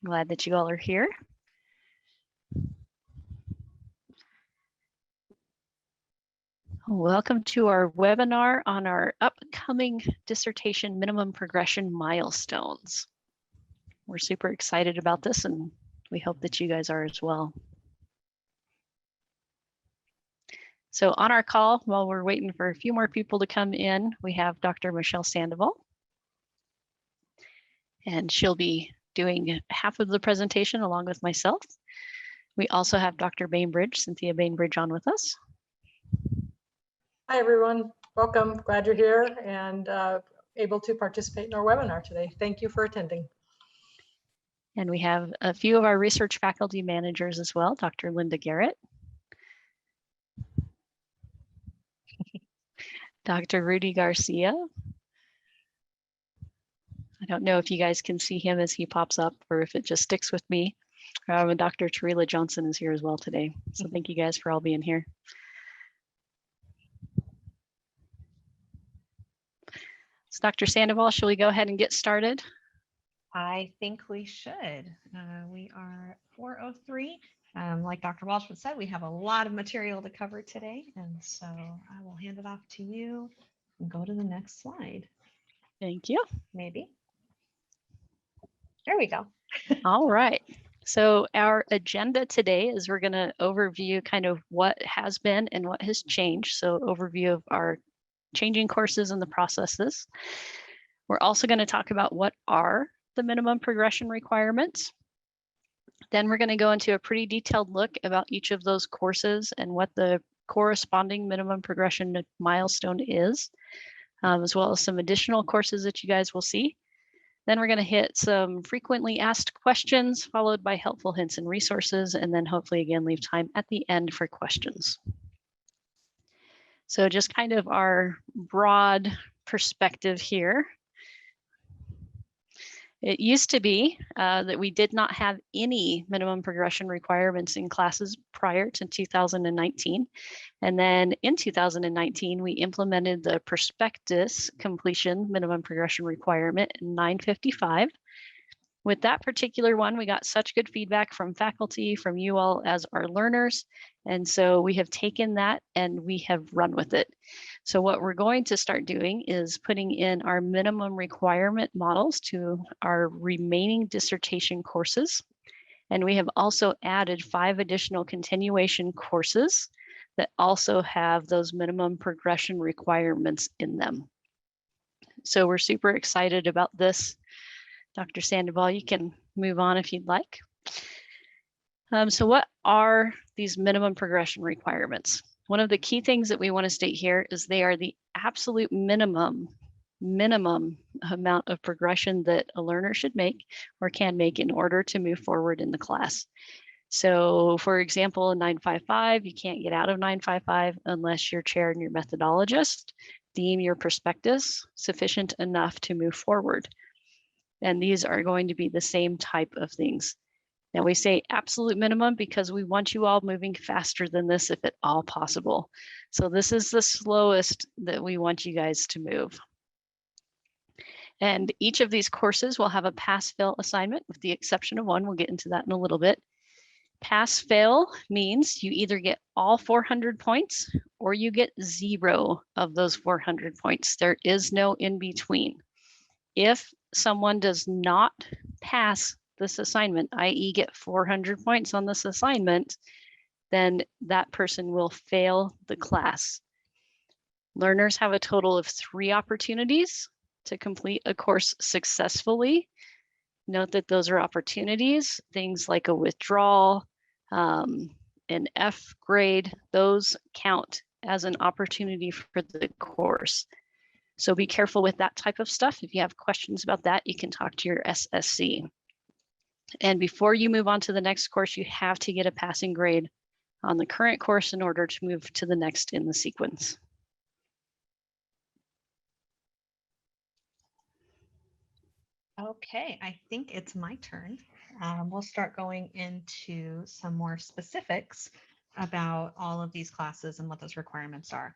Glad that you all are here. Welcome to our webinar on our upcoming dissertation minimum progression milestones. We're super excited about this and we hope that you guys are as well. So on our call, while we're waiting for a few more people to come in, we have Dr. Michelle Sandoval. And she'll be doing half of the presentation along with myself. We also have Dr. Bainbridge, Cynthia Bainbridge, on with us. Hi, everyone. Welcome. Glad you're here and able to participate in our webinar today. Thank you for attending. And we have a few of our research faculty managers as well, Dr. Linda Garrett, Dr. Rudy Garcia. I don't know if you guys can see him as he pops up or if it just sticks with me. And Dr. Tarila Johnson is here as well today. So thank you guys for all being here. So Dr. Sandoval, shall we go ahead and get started? I think we should. We are 4:03. Like Dr. Walsh said, we have a lot of material to cover today. And so I will hand it off to you and go to the next slide. Thank you. Maybe. There we go. All right. So our agenda today is we're going to overview kind of what has been and what has changed. So overview of our changing courses and the processes. We're also going to talk about what are the minimum progression requirements. Then we're going to go into a pretty detailed look about each of those courses and what the corresponding minimum progression milestone is, as well as some additional courses that you guys will see. Then we're going to hit some frequently asked questions, followed by helpful hints and resources, and then hopefully again leave time at the end for questions. So just kind of our broad perspective here. It used to be that we did not have any minimum progression requirements in classes prior to 2019. And then in 2019, we implemented the prospectus completion minimum progression requirement in 955. With that particular one, we got such good feedback from faculty, from you all as our learners. And so we have taken that and we have run with it. So what we're going to start doing is putting in our minimum requirement models to our remaining dissertation courses. And we have also added 5 additional continuation courses that also have those minimum progression requirements in them. So we're super excited about this. Dr. Sandoval, you can move on if you'd like. So what are these minimum progression requirements? One of the key things that we want to state here is they are the absolute minimum amount of progression that a learner should make or can make in order to move forward in the class. So for example, in 955, you can't get out of 955 unless your chair and your methodologist deem your prospectus sufficient enough to move forward. And these are going to be the same type of things. Now we say absolute minimum because we want you all moving faster than this if at all possible. So this is the slowest that we want you guys to move. And each of these courses will have a pass-fail assignment with the exception of one. We'll get into that in a little bit. Pass-fail means you either get all 400 points or you get 0 of those 400 points. There is no in between. If someone does not pass this assignment, i.e. get 400 points on this assignment, then that person will fail the class. Learners have a total of 3 opportunities to complete a course successfully. Note that those are opportunities, things like a withdrawal, an F grade, those count as an opportunity for the course. So be careful with that type of stuff. If you have questions about that, you can talk to your SSC. And before you move on to the next course, you have to get a passing grade on the current course in order to move to the next in the sequence. Okay, I think it's my turn. We'll start going into some more specifics about all of these classes and what those requirements are.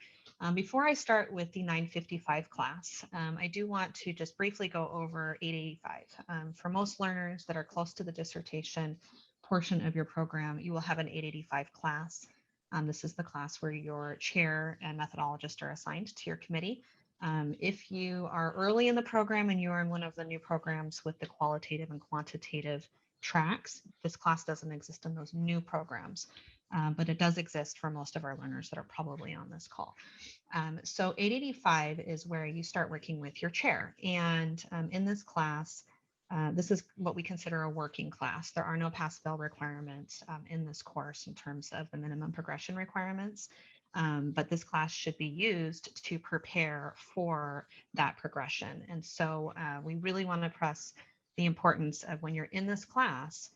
Before I start with the 955 class, I do want to just briefly go over 885. For most learners that are close to the dissertation portion of your program, you will have an 885 class. This is the class where your chair and methodologist are assigned to your committee. If you are early in the program and you are in one of the new programs with the qualitative and quantitative tracks, this class doesn't exist in those new programs. But it does exist for most of our learners that are probably on this call. So 885 is where you start working with your chair. And in this class, this is what we consider a working class. There are no pass-fail requirements in this course in terms of the minimum progression requirements. But this class should be used to prepare for that progression. And so we really want to press the importance of when you're in this class,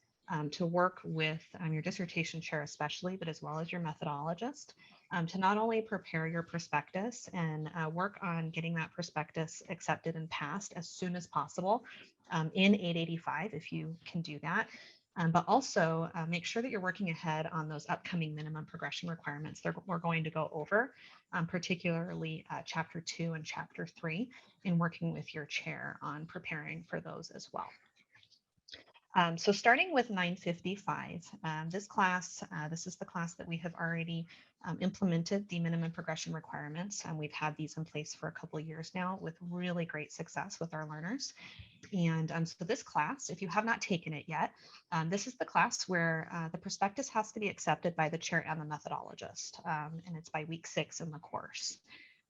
to work with your dissertation chair especially, but as well as your methodologist, to not only prepare your prospectus and work on getting that prospectus accepted and passed as soon as possible in 885, if you can do that, but also make sure that you're working ahead on those upcoming minimum progression requirements that we're going to go over, particularly Chapter 2 and Chapter 3, in working with your chair on preparing for those as well. So starting with 955, this class, this is the class that we have already implemented the minimum progression requirements, and we've had these in place for a couple of years now with really great success with our learners. And so this class, if you have not taken it yet, this is the class where the prospectus has to be accepted by the chair and the methodologist, and it's by week 6 in the course.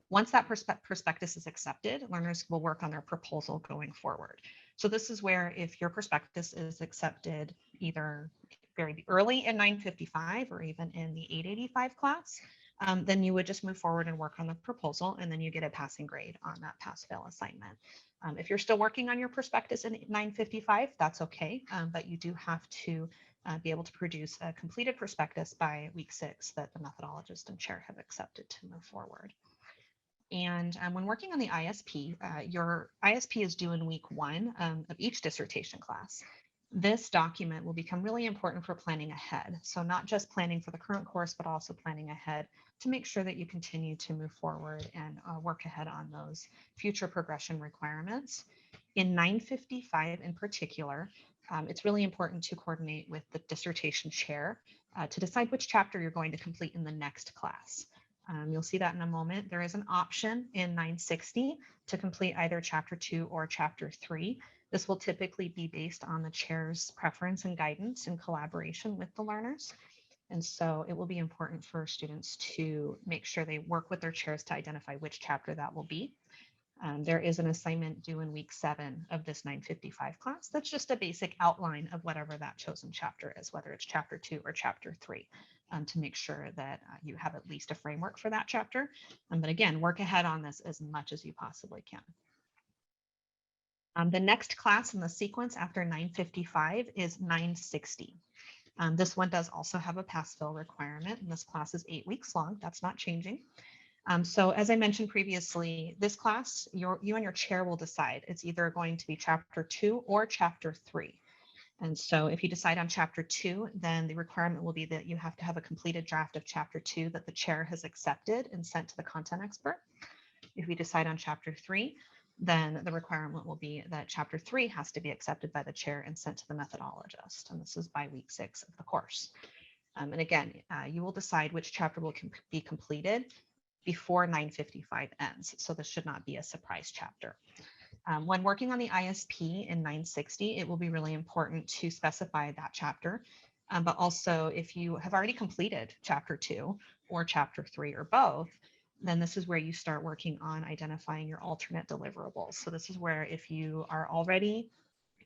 Once that prospectus is accepted, learners will work on their proposal going forward. So this is where if your prospectus is accepted either very early in 955 or even in the 885 class, then you would just move forward and work on the proposal, and then you get a passing grade on that pass-fail assignment. If you're still working on your prospectus in 955, that's okay, but you do have to be able to produce a completed prospectus by week 6 that the methodologist and chair have accepted to move forward. And when working on the ISP, your ISP is due in week 1 of each dissertation class. This document will become really important for planning ahead. So not just planning for the current course, but also planning ahead to make sure that you continue to move forward and work ahead on those future progression requirements. In 955 in particular, it's really important to coordinate with the dissertation chair to decide which chapter you're going to complete in the next class. You'll see that in a moment. There is an option in 960 to complete either Chapter 2 or Chapter 3. This will typically be based on the chair's preference and guidance in collaboration with the learners. And so it will be important for students to make sure they work with their chairs to identify which chapter that will be. There is an assignment due in week 7 of this 955 class. That's just a basic outline of whatever that chosen chapter is, whether it's Chapter 2 or Chapter 3. To make sure that you have at least a framework for that chapter. But again, work ahead on this as much as you possibly can. The next class in the sequence after 955 is 960. This one does also have a pass-fail requirement, and this class is 8 weeks long. That's not changing. So as I mentioned previously, this class, you and your chair will decide. It's either going to be Chapter 2 or Chapter 3. And so if you decide on Chapter 2, then the requirement will be that you have to have a completed draft of Chapter 2 that the chair has accepted and sent to the content expert. If you decide on Chapter 3, then the requirement will be that Chapter 3 has to be accepted by the chair and sent to the methodologist. And this is by week 6 of the course. And again, you will decide which chapter will be completed before 955 ends. So this should not be a surprise chapter. When working on the ISP in 960, it will be really important to specify that chapter. But also, if you have already completed Chapter 2 or Chapter 3 or both, then this is where you start working on identifying your alternate deliverables. So this is where if you are already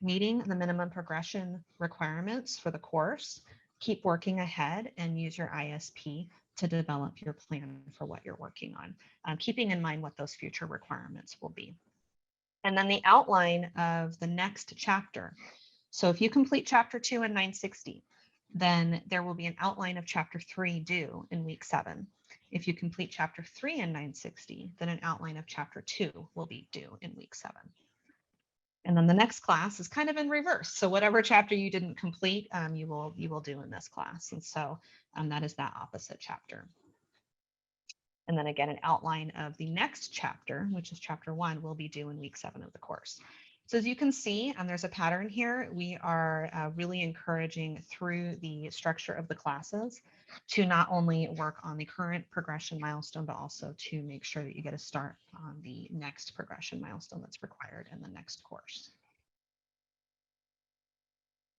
meeting the minimum progression requirements for the course, keep working ahead and use your ISP to develop your plan for what you're working on, keeping in mind what those future requirements will be. And then the outline of the next chapter. So if you complete Chapter 2 in 960, then there will be an outline of Chapter 3 due in week 7. If you complete Chapter 3 in 960, then an outline of Chapter 2 will be due in week 7. And then the next class is kind of in reverse. So whatever chapter you didn't complete, you will do in this class. And so that is that opposite chapter. And then again, an outline of the next chapter, which is chapter 1, will be due in week 7 of the course. So as you can see, there's a pattern here. We are really encouraging through the structure of the classes to not only work on the current progression milestone, but also to make sure that you get a start on the next progression milestone that's required in the next course.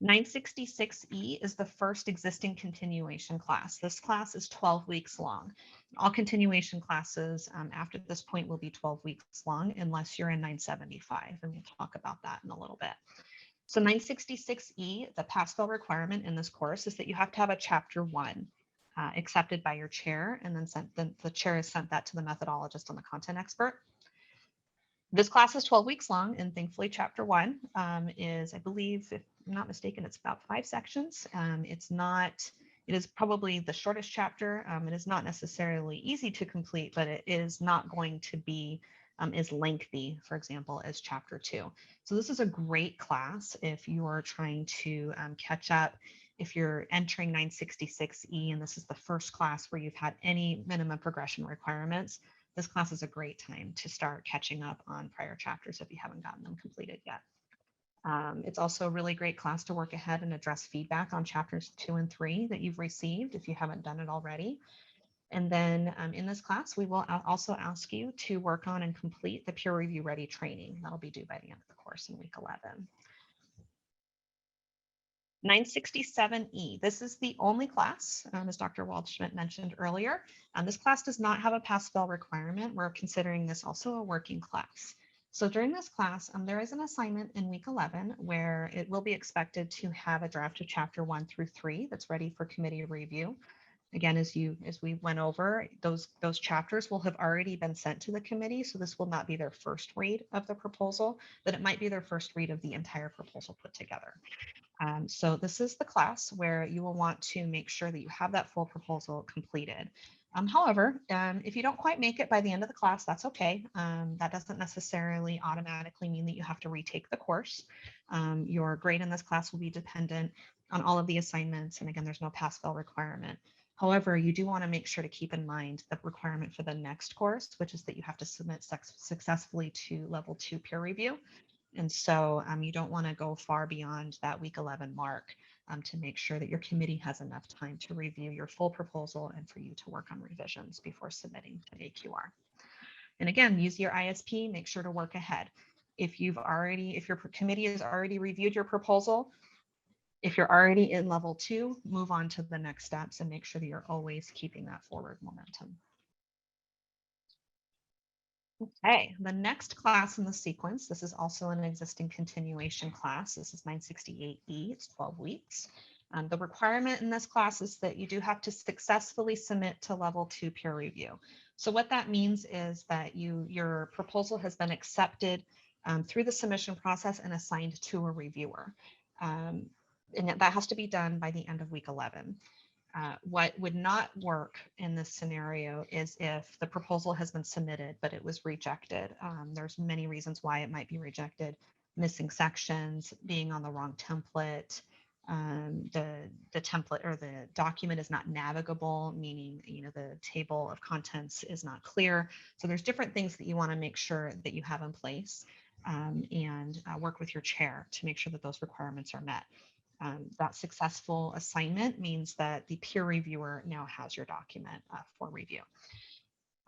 966E is the first existing continuation class. This class is 12 weeks long. All continuation classes after this point will be 12 weeks long unless you're in 975, and we'll talk about that in a little bit. So 966E, the pass-fail requirement in this course is that you have to have a chapter 1 accepted by your chair, and then the chair has sent that to the methodologist and the content expert. This class is 12 weeks long, and thankfully chapter 1 is, I believe, if I'm not mistaken, it's about 5 sections. It is probably the shortest chapter. It is not necessarily easy to complete, but it is not going to be as lengthy, for example, as chapter 2. So this is a great class if you are trying to catch up. If you're entering 966E and this is the first class where you've had any minimum progression requirements, this class is a great time to start catching up on prior chapters if you haven't gotten them completed yet. It's also a really great class to work ahead and address feedback on chapters 2 and 3 that you've received if you haven't done it already. And then in this class, we will also ask you to work on and complete the peer review ready training. That'll be due by the end of the course in week 11. 967E, this is the only class, as Dr. Waldschmidt mentioned earlier. This class does not have a pass-fail requirement. We're considering this also a working class. So during this class, there is an assignment in week 11 where it will be expected to have a draft of chapter 1 through 3 that's ready for committee review. Again, as we went over, those chapters will have already been sent to the committee. So this will not be their first read of the proposal, but it might be their first read of the entire proposal put together. So this is the class where you will want to make sure that you have that full proposal completed. However, if you don't quite make it by the end of the class, that's okay. That doesn't necessarily automatically mean that you have to retake the course. Your grade in this class will be dependent on all of the assignments. And again, there's no pass-fail requirement. However, you do want to make sure to keep in mind the requirement for the next course, which is that you have to submit successfully to level 2 peer review. And so you don't want to go far beyond that week 11 mark to make sure that your committee has enough time to review your full proposal and for you to work on revisions before submitting to AQR. And again, use your ISP, make sure to work ahead. If your committee has already reviewed your proposal, if you're already in level 2, move on to the next steps and make sure that you're always keeping that forward momentum. Okay, the next class in the sequence, this is also an existing continuation class. This is 968E, it's 12 weeks. The requirement in this class is that you do have to successfully submit to level 2 peer review. So what that means is that your proposal has been accepted through the submission process and assigned to a reviewer. And that has to be done by the end of week 11. What would not work in this scenario is if the proposal has been submitted, but it was rejected. There's many reasons why it might be rejected: missing sections, being on the wrong template, the template or the document is not navigable, meaning the table of contents is not clear. So there's different things that you want to make sure that you have in place and work with your chair to make sure that those requirements are met. That successful assignment means that the peer reviewer now has your document for review.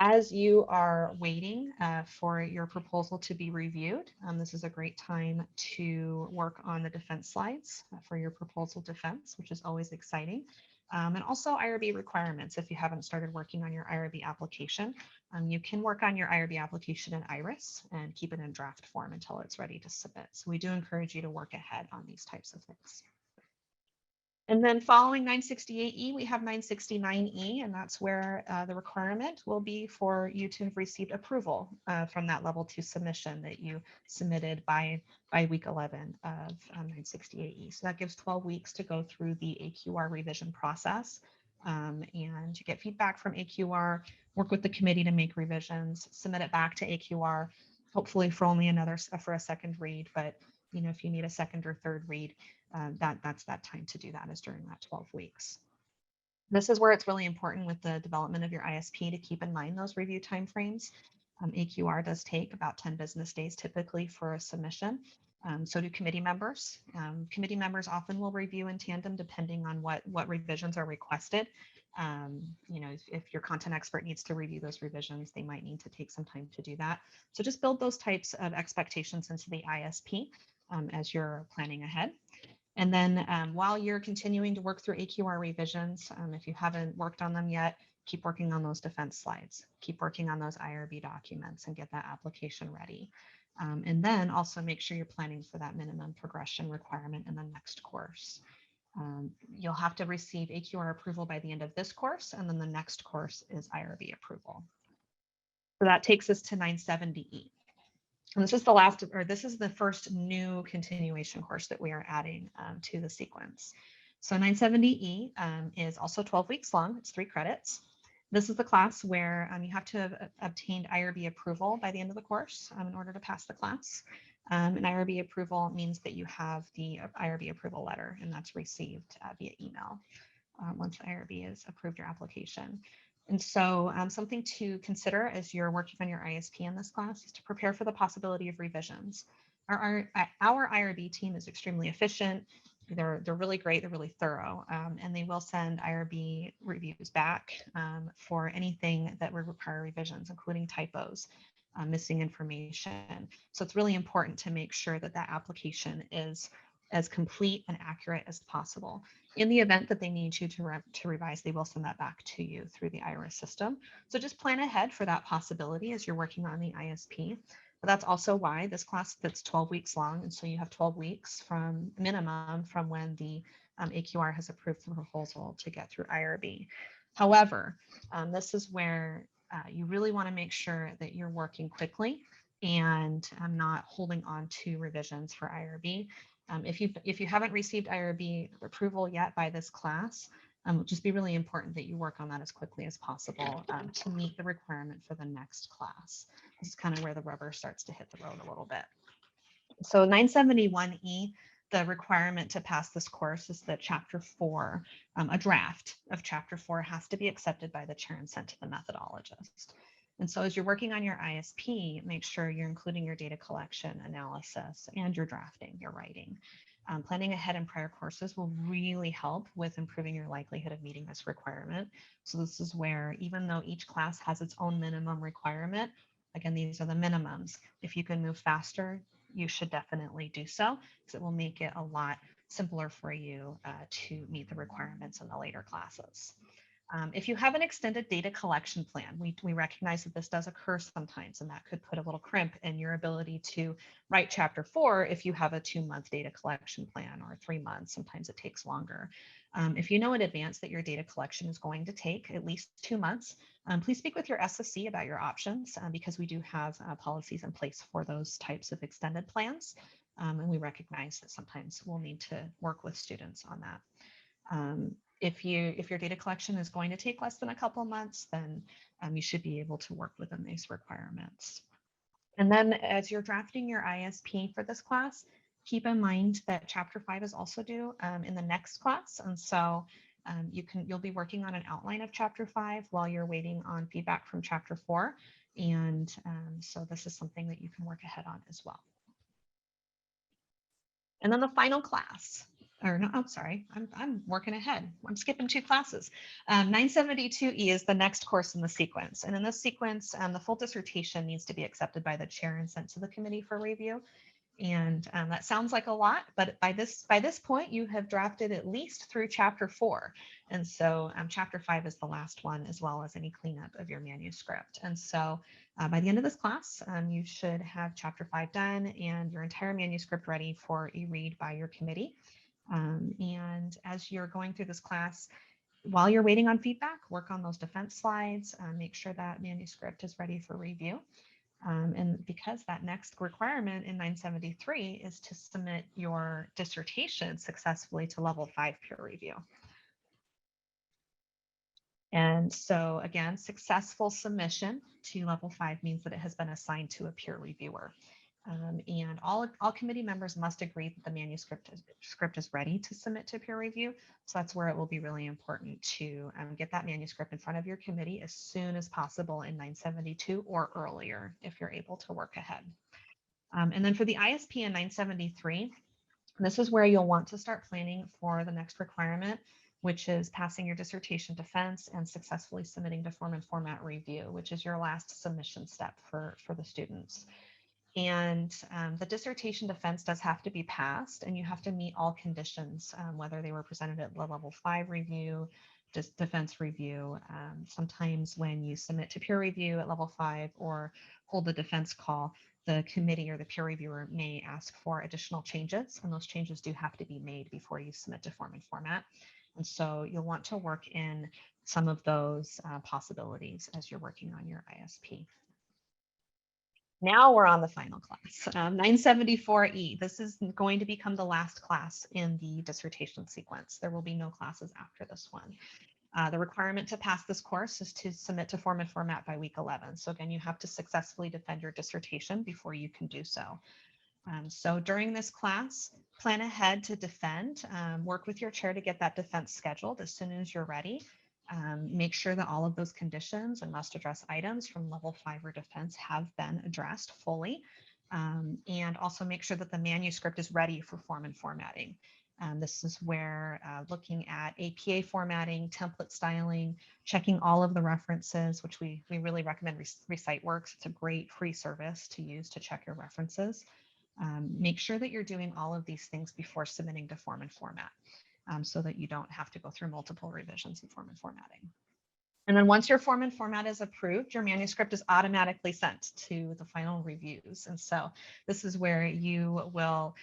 As you are waiting for your proposal to be reviewed, this is a great time to work on the defense slides for your proposal defense, which is always exciting. And also IRB requirements. If you haven't started working on your IRB application, you can work on your IRB application in IRIS and keep it in draft form until it's ready to submit. So we do encourage you to work ahead on these types of things. And then following 968E, we have 969E, and that's where the requirement will be for you to have received approval from that level 2 submission that you submitted by week 11 of 968E. So that gives 12 weeks to go through the AQR revision process and to get feedback from AQR, work with the committee to make revisions, submit it back to AQR. hopefully for only for a second read, but you know, if you need a second or third read, that's that time to do that is during that 12 weeks. This is where it's really important with the development of your ISP to keep in mind those review timeframes. AQR does take about 10 business days typically for a submission. So do committee members. Committee members often will review in tandem depending on what revisions are requested. You know, if your content expert needs to review those revisions, they might need to take some time to do that. So just build those types of expectations into the ISP as you're planning ahead. And then while you're continuing to work through AQR revisions, if you haven't worked on them yet, keep working on those defense slides, keep working on those IRB documents and get that application ready. And then also make sure you're planning for that minimum progression requirement in the next course. You'll have to receive AQR approval by the end of this course, and then the next course is IRB approval. So that takes us to 970E. And this is the last, or this is the first new continuation course that we are adding to the sequence. So 970E is also 12 weeks long. It's 3 credits. This is the class where you have to have obtained IRB approval by the end of the course in order to pass the class. And IRB approval means that you have the IRB approval letter, and that's received via email once IRB has approved your application. And so something to consider as you're working on your ISP in this class is to prepare for the possibility of revisions. Our IRB team is extremely efficient. They're really great. They're really thorough, and they will send IRB reviews back for anything that would require revisions, including typos, missing information. So it's really important to make sure that that application is as complete and accurate as possible. In the event that they need you to revise, they will send that back to you through the IRIS system. So just plan ahead for that possibility as you're working on the ISP. But that's also why this class that's 12 weeks long. And so you have 12 weeks from minimum from when the AQR has approved the proposal to get through IRB. However, this is where you really want to make sure that you're working quickly and not holding on to revisions for IRB. If you haven't received IRB approval yet by this class, just be really important that you work on that as quickly as possible to meet the requirement for the next class. This is kind of where the rubber starts to hit the road a little bit. So 971E, the requirement to pass this course is that Chapter 4, a draft of Chapter 4 has to be accepted by the chair and sent to the methodologist. And so as you're working on your ISP, make sure you're including your data collection, analysis, and your drafting, your writing. Planning ahead in prior courses will really help with improving your likelihood of meeting this requirement. So this is where, even though each class has its own minimum requirement, again, these are the minimums. If you can move faster, you should definitely do so, because it will make it a lot simpler for you to meet the requirements in the later classes. If you have an extended data collection plan, we recognize that this does occur sometimes, and that could put a little crimp in your ability to write Chapter 4 if you have a 2-month data collection plan, or 3 months. Sometimes it takes longer. If you know in advance that your data collection is going to take at least 2 months, please speak with your SSC about your options, because we do have policies in place for those types of extended plans. And we recognize that sometimes we'll need to work with students on that. If your data collection is going to take less than a couple of months, then you should be able to work within these requirements. And then as you're drafting your ISP for this class, keep in mind that Chapter 5 is also due in the next class. And so you'll be working on an outline of Chapter 5 while you're waiting on feedback from Chapter 4. And so this is something that you can work ahead on as well. And then the final class. Or no, I'm sorry, I'm working ahead. I'm skipping 2 classes. 972E is the next course in the sequence. And in this sequence, the full dissertation needs to be accepted by the chair and sent to the committee for review. And that sounds like a lot, but by this point, you have drafted at least through Chapter 4. And so Chapter 5 is the last one, as well as any cleanup of your manuscript. And so by the end of this class, you should have Chapter 5 done and your entire manuscript ready for a read by your committee. And as you're going through this class, while you're waiting on feedback, work on those defense slides, make sure that manuscript is ready for review. And because that next requirement in 973 is to submit your dissertation successfully to level 5 peer review. And so again, successful submission to level 5 means that it has been assigned to a peer reviewer. And all committee members must agree that the manuscript is ready to submit to peer review. So that's where it will be really important to get that manuscript in front of your committee as soon as possible in 972 or earlier if you're able to work ahead. And then for the ISP in 973, this is where you'll want to start planning for the next requirement, which is passing your dissertation defense and successfully submitting to form and format review, which is your last submission step for the students. And the dissertation defense does have to be passed, and you have to meet all conditions, whether they were presented at the level 5 review, just defense review. Sometimes when you submit to peer review at level 5 or hold the defense call, the committee or the peer reviewer may ask for additional changes, and those changes do have to be made before you submit to form and format. And so you'll want to work in some of those possibilities as you're working on your ISP. Now we're on the final class, 974E. This is going to become the last class in the dissertation sequence. There will be no classes after this one. The requirement to pass this course is to submit to form and format by week 11. So again, you have to successfully defend your dissertation before you can do so. So during this class, plan ahead to defend, work with your chair to get that defense scheduled as soon as you're ready. Make sure that all of those conditions and must address items from level 5 or defense have been addressed fully. And also make sure that the manuscript is ready for form and formatting. This is where looking at APA formatting, template styling, checking all of the references, which we really recommend ReciteWorks. It's a great free service to use to check your references. Make sure that you're doing all of these things before submitting to form and format. So that you don't have to go through multiple revisions in form and formatting. And then once your form and format is approved, your manuscript is automatically sent to the final reviews. And so this is where you will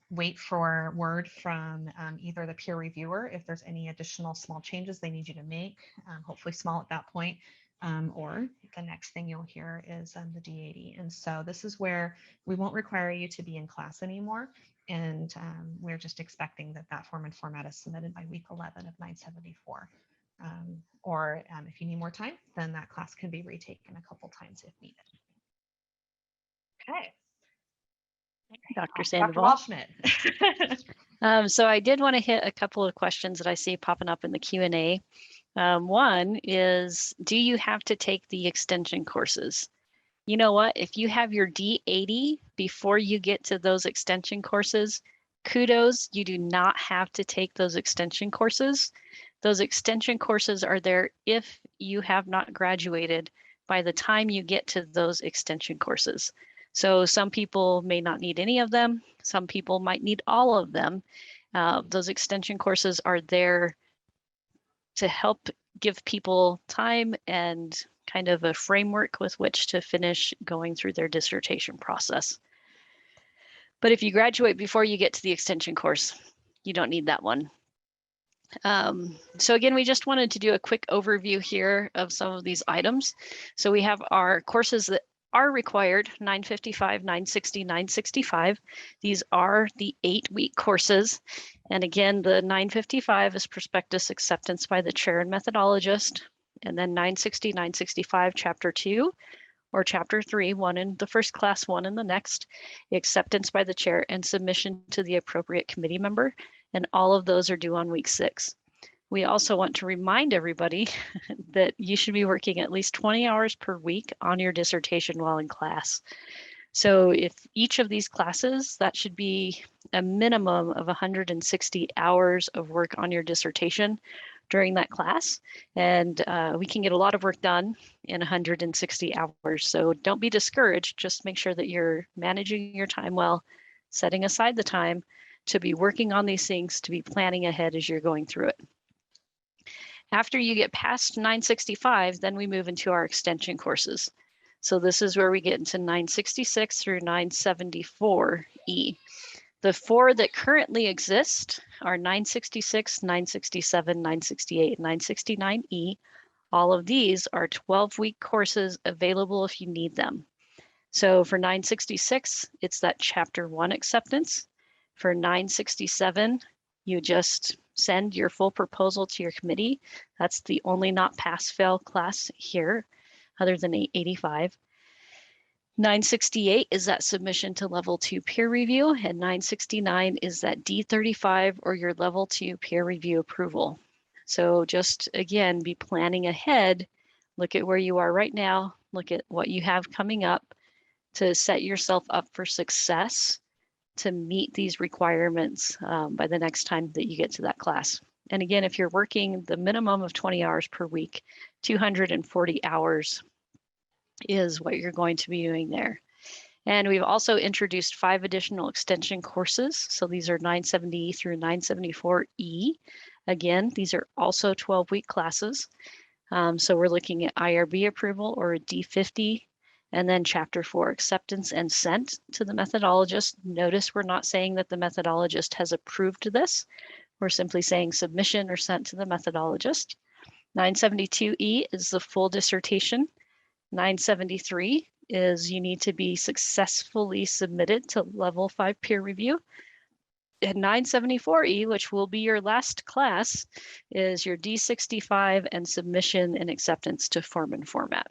wait for word from either the peer reviewer if there's any additional small changes they need you to make, hopefully small at that point, or the next thing you'll hear is the D80. And so this is where we won't require you to be in class anymore. And we're just expecting that that form and format is submitted by week 11 of 974. Or if you need more time, then that class can be retaken a couple times if needed. Okay. Dr. Dr. Sandoval. Waldschmidt. So I did want to hit a couple of questions that I see popping up in the Q&A. One is, do you have to take the extension courses? You know what, if you have your D80 before you get to those extension courses, kudos, you do not have to take those extension courses. Those extension courses are there if you have not graduated by the time you get to those extension courses. So some people may not need any of them. Some people might need all of them. Those extension courses are there to help give people time and kind of a framework with which to finish going through their dissertation process. But if you graduate before you get to the extension course, you don't need that one. So again, we just wanted to do a quick overview here of some of these items. So we have our courses that are required, 955, 960, 965. These are the 8-week courses. And again, the 955 is prospectus acceptance by the chair and methodologist. And then 960, 965, chapter 2 or chapter 3, one in the first class, one in the next, acceptance by the chair and submission to the appropriate committee member. And all of those are due on week 6. We also want to remind everybody that you should be working at least 20 hours per week on your dissertation while in class. So if each of these classes, that should be a minimum of 160 hours of work on your dissertation during that class. And we can get a lot of work done in 160 hours. So don't be discouraged, just make sure that you're managing your time well, setting aside the time to be working on these things, to be planning ahead as you're going through it. After you get past 965, then we move into our extension courses. So this is where we get into 966 through 974E. The 4 that currently exist are 966, 967, 968, and 969E. All of these are 12-week courses available if you need them. So for 966, it's that chapter 1 acceptance. For 967, you just send your full proposal to your committee. That's the only not pass-fail class here, other than 885. 968 is that submission to level 2 peer review, and 969 is that D35 or your level 2 peer review approval. So just again, be planning ahead, look at where you are right now, look at what you have coming up to set yourself up for success to meet these requirements by the next time that you get to that class. And again, if you're working the minimum of 20 hours per week, 240 hours is what you're going to be doing there. And we've also introduced 5 additional extension courses. So these are 970 through 974E. Again, these are also 12-week classes. So we're looking at IRB approval or a D50, and then Chapter 4 acceptance and sent to the methodologist. Notice we're not saying that the methodologist has approved this. We're simply saying submission or sent to the methodologist. 972E is the full dissertation. 973 is you need to be successfully submitted to level 5 peer review. And 974E, which will be your last class, is your D65 and submission and acceptance to form and format.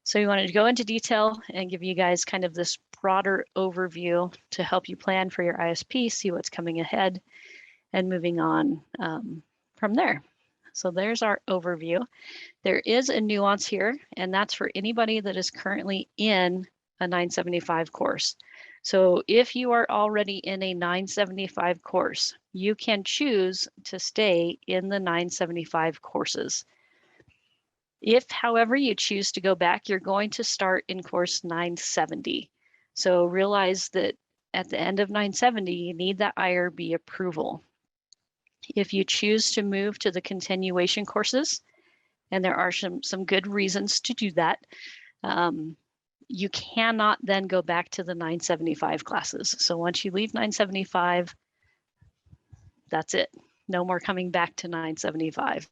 So we wanted to go into detail and give you guys kind of this broader overview to help you plan for your ISP, see what's coming ahead, and moving on from there. So there's our overview. There is a nuance here, and that's for anybody that is currently in a 975 course. So if you are already in a 975 course, you can choose to stay in the 975 courses. If, however, you choose to go back, you're going to start in course 970. So realize that at the end of 970, you need that IRB approval. If you choose to move to the continuation courses, and there are some good reasons to do that, you cannot then go back to the 975 classes. So once you leave 975, that's it. No more coming back to 975.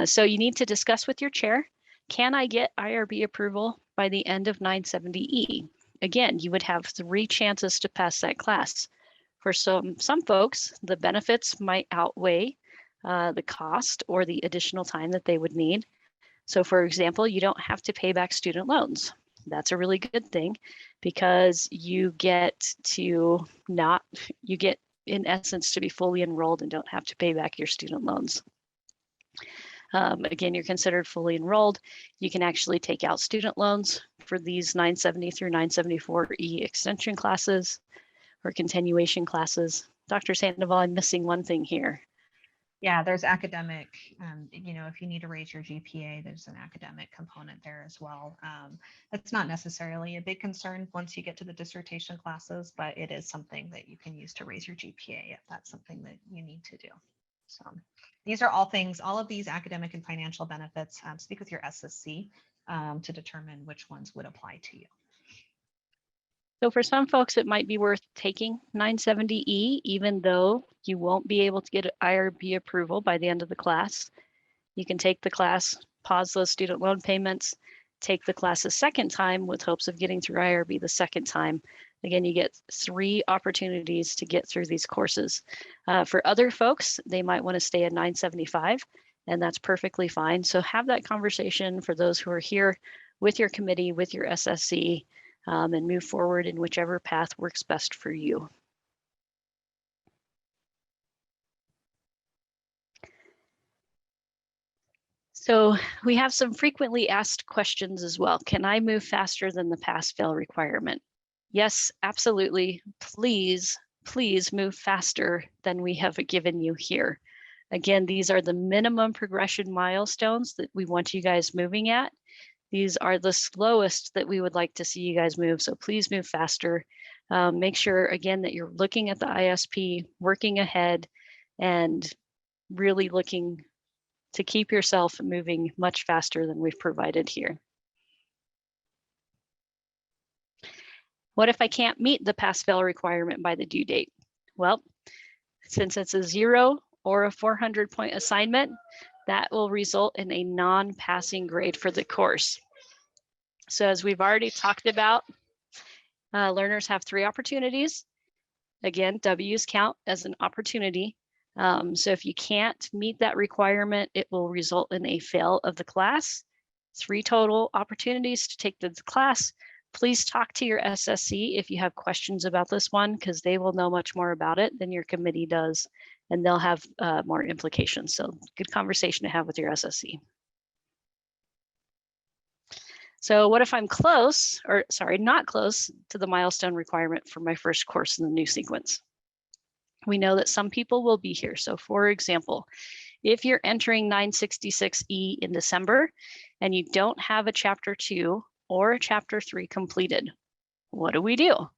So you need to discuss with your chair, can I get IRB approval by the end of 970E? Again, you would have 3 chances to pass that class. For some folks, the benefits might outweigh the cost or the additional time that they would need. So for example, you don't have to pay back student loans. That's a really good thing because you get in essence to be fully enrolled and don't have to pay back your student loans. Again, you're considered fully enrolled. You can actually take out student loans for these 970 through 974E extension classes or continuation classes. Dr. Sandoval, I'm missing one thing here. Yeah, there's academic, if you need to raise your GPA, there's an academic component there as well. That's not necessarily a big concern once you get to the dissertation classes, but it is something that you can use to raise your GPA if that's something that you need to do. So these are all things, all of these academic and financial benefits, speak with your SSC to determine which ones would apply to you. So for some folks, it might be worth taking 970E, even though you won't be able to get IRB approval by the end of the class. You can take the class, pause those student loan payments, take the class a second time with hopes of getting through IRB the second time. Again, you get 3 opportunities to get through these courses. For other folks, they might want to stay at 975, and that's perfectly fine. So have that conversation for those who are here with your committee, with your SSC, and move forward in whichever path works best for you. So we have some frequently asked questions as well. Can I move faster than the pass-fail requirement? Yes, absolutely. Please move faster than we have given you here. Again, these are the minimum progression milestones that we want you guys moving at. These are the slowest that we would like to see you guys move, so please move faster. Make sure, again, that you're looking at the ISP, working ahead, and really looking to keep yourself moving much faster than we've provided here. What if I can't meet the pass-fail requirement by the due date? Well, since it's a 0 or a 400-point assignment, that will result in a non-passing grade for the course. So as we've already talked about, learners have 3 opportunities. Again, W's count as an opportunity. So if you can't meet that requirement, it will result in a fail of the class. 3 total opportunities to take the class. Please talk to your SSC if you have questions about this one, because they will know much more about it than your committee does, and they'll have more implications. So good conversation to have with your SSC. So what if I'm close, or sorry, not close to the milestone requirement for my first course in the new sequence? We know that some people will be here. So for example, if you're entering 966E in December and you don't have a chapter 2 or a chapter 3 completed, what do?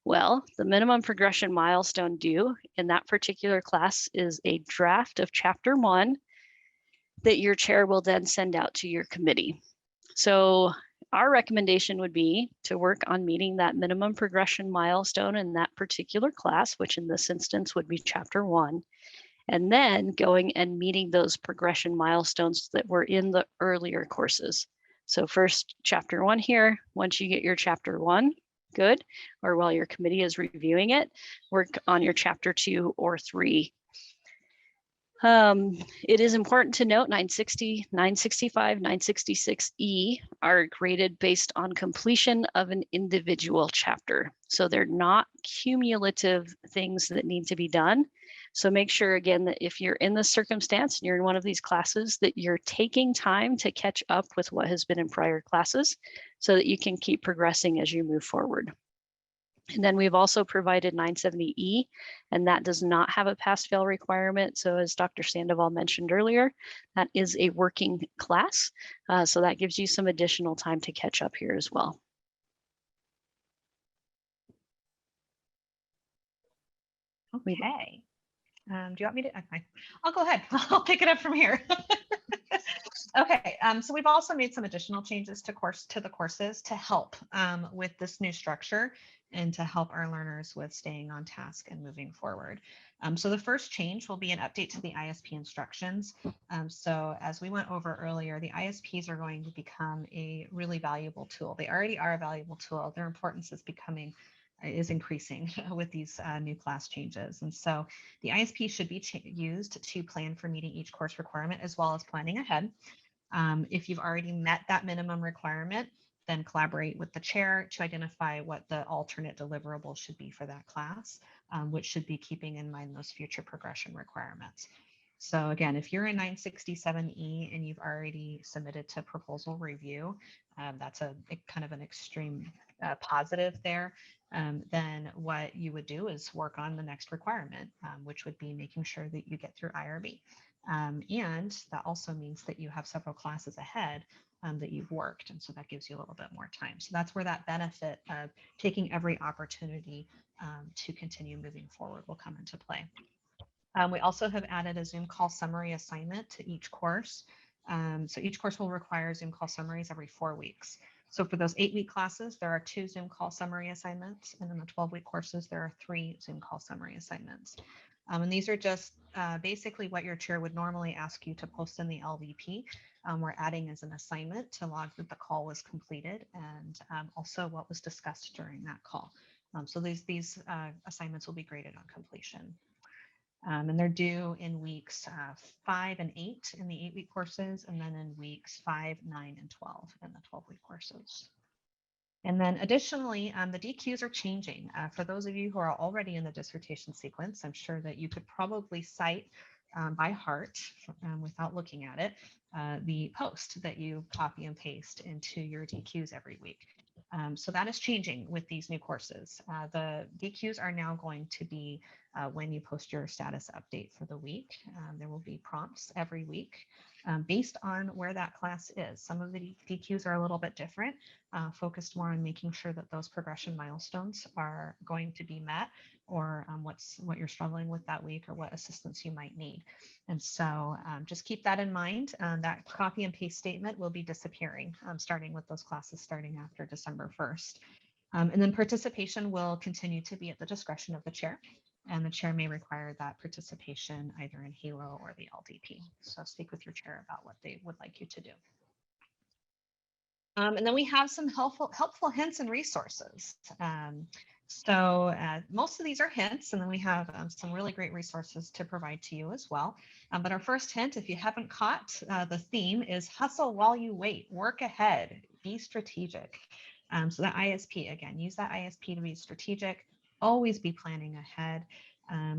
Well, the minimum progression milestone due in that particular class is a draft of chapter 1 that your chair will then send out to your committee. So our recommendation would be to work on meeting that minimum progression milestone in that particular class, which in this instance would be chapter 1, and then going and meeting those progression milestones that were in the earlier courses. So first chapter 1 here, once you get your chapter 1, good, or while your committee is reviewing it, work on your chapter 2 or 3. It is important to note 960, 965, 966E are graded based on completion of an individual chapter. So they're not cumulative things that need to be done. So make sure again that if you're in this circumstance and you're in one of these classes, that you're taking time to catch up with what has been in prior classes so that you can keep progressing as you move forward. And then we've also provided 970E, and that does not have a pass-fail requirement. So as Dr. Sandoval mentioned earlier, that is a working class. So that gives you some additional time to catch up here as well. Okay. Do you want me to? Okay. I'll go ahead. I'll pick it up from here. Okay. So we've also made some additional changes to the courses to help with this new structure and to help our learners with staying on task and moving forward. So the first change will be an update to the ISP instructions. So as we went over earlier, the ISPs are going to become a really valuable tool. They already are a valuable tool. Their importance is increasing with these new class changes. And so the ISP should be used to plan for meeting each course requirement as well as planning ahead. If you've already met that minimum requirement, then collaborate with the chair to identify what the alternate deliverable should be for that class, which should be keeping in mind those future progression requirements. So again, if you're in 967E and you've already submitted to proposal review, that's a kind of an extreme positive there. Then what you would do is work on the next requirement, which would be making sure that you get through IRB. And that also means that you have several classes ahead that you've worked. And so that gives you a little bit more time. So that's where that benefit of taking every opportunity to continue moving forward will come into play. We also have added a Zoom call summary assignment to each course. So each course will require Zoom call summaries every 4 weeks. So for those 8-week classes, there are 2 Zoom call summary assignments. And in the 12-week courses, there are 3 Zoom call summary assignments. And these are just basically what your chair would normally ask you to post in the LVP. We're adding as an assignment to log that the call was completed and also what was discussed during that call. So these assignments will be graded on completion. And they're due in weeks 5 and 8 in the 8-week courses, and then in weeks 5, 9, and 12 in the 12-week courses. And then additionally, the DQs are changing. For those of you who are already in the dissertation sequence, I'm sure that you could probably cite by heart without looking at it, the post that you copy and paste into your DQs every week. So that is changing with these new courses. The DQs are now going to be when you post your status update for the week. There will be prompts every week based on where that class is. Some of the DQs are a little bit different, focused more on making sure that those progression milestones are going to be met, or what you're struggling with that week, or what assistance you might need. And so just keep that in mind. That copy and paste statement will be disappearing, starting with those classes starting after December 1st. And then participation will continue to be at the discretion of the chair, and the chair may require that participation either in HALO or the LDP. So speak with your chair about what they would like you to do. And then we have some helpful hints and resources. So most of these are hints, and then we have some really great resources to provide to you as well. But our first hint, if you haven't caught the theme, is hustle while you wait, work ahead, be strategic. So that ISP, again, use that ISP to be strategic, always be planning ahead.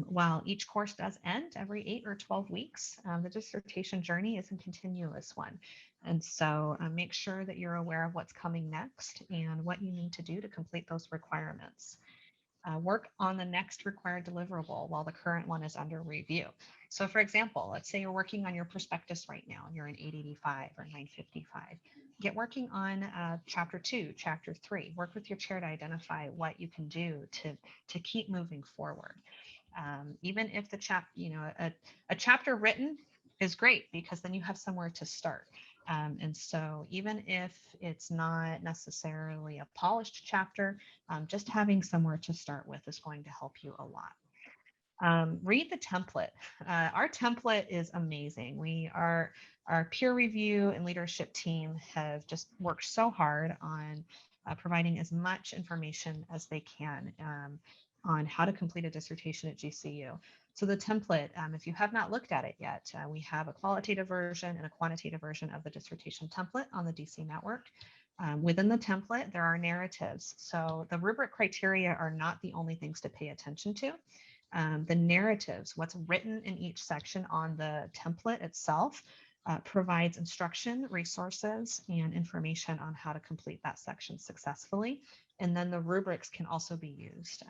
While each course does end every 8 or 12 weeks, the dissertation journey is a continuous one. And so make sure that you're aware of what's coming next and what you need to do to complete those requirements. Work on the next required deliverable while the current one is under review. So for example, let's say you're working on your prospectus right now, and you're in 885 or 955. Get working on chapter 2, chapter 3. Work with your chair to identify what you can do to keep moving forward. Even if the a chapter written is great because then you have somewhere to start. And so even if it's not necessarily a polished chapter, just having somewhere to start with is going to help you a lot. Read the template. Our template is amazing. Our peer review and leadership team have just worked so hard on providing as much information as they can on how to complete a dissertation at GCU. So the template, if you have not looked at it yet, we have a qualitative version and a quantitative version of the dissertation template on the DC network. Within the template, there are narratives. So the rubric criteria are not the only things to pay attention to. The narratives, what's written in each section on the template itself, provides instruction, resources, and information on how to complete that section successfully. And then the rubrics can also be used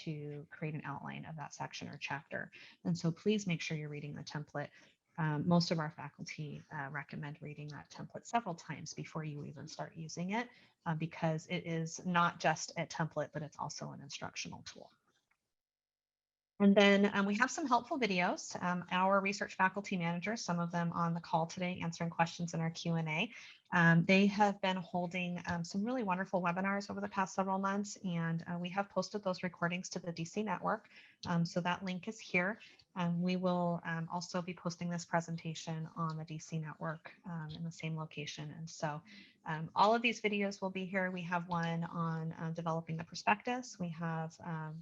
to create an outline of that section or chapter. And so please make sure you're reading the template. Most of our faculty recommend reading that template several times before you even start using it, because it is not just a template, but it's also an instructional tool. And then we have some helpful videos. Our research faculty managers, some of them on the call today answering questions in our Q&A, they have been holding some really wonderful webinars over the past several months, and we have posted those recordings to the DC network. So that link is here. We will also be posting this presentation on the DC network in the same location. And so all of these videos will be here. We have one on developing the prospectus. We have